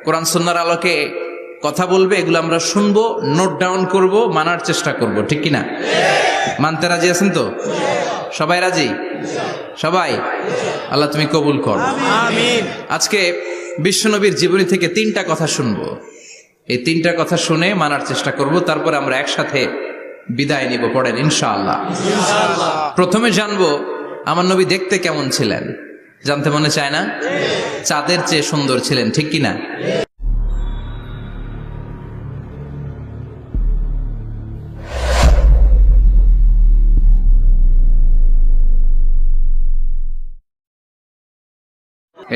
কোরআন সুন্নাহর আলোকে কথা বলবে, এগুলো আমরা শুনবো, নোট ডাউন করব, মানার চেষ্টা করব, ঠিক কিনা? মানতে রাজি আছেন তো? সবাই রাজি? সবাই? আল্লাহ তুমি কবুল করো, আমিন। আজকে বিশ্বনবীর জীবনী থেকে 3টা কথা শুনবো। এই 3টা কথা শুনে মানার চেষ্টা করব, তারপর আমরা একসাথে বিদায় নিব। পড়েন ইনশাআল্লাহ। প্রথমে জানবো আমার নবী দেখতে কেমন ছিলেন। জানতে মনে চায় না? চাঁদের চেয়ে সুন্দর ছিলেন, ঠিক কিনা?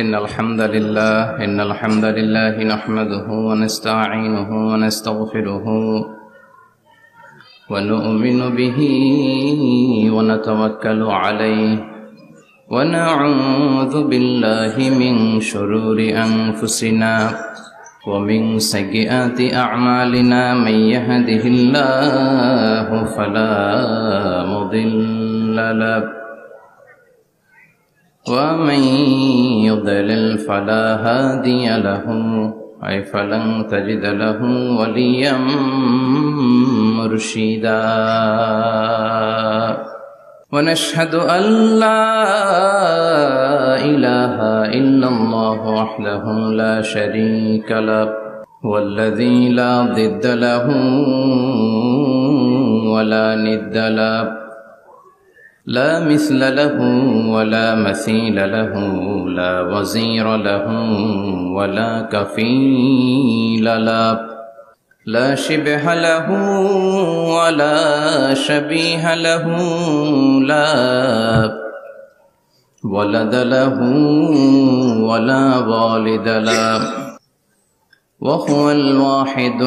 إن الحمد لله نحمده ونستعينه ونستغفره ونؤمن به ونتوكل عليه ونعوذ بالله من شرور أنفسنا ومن سيئات أعمالنا من يهده الله فلا مضل له ومن يضلل فلا هادي له أي فلن تجد له وليا مرشدا ونشهد أن لا إله إلا الله وحده لا شريك له والذي لا ضد له ولا ند له لا مثل له ولا مثيل له لا وزير له ولا كفيل له لا شبه له ولا شبيه له لا ولد له ولا والد له وهو الواحد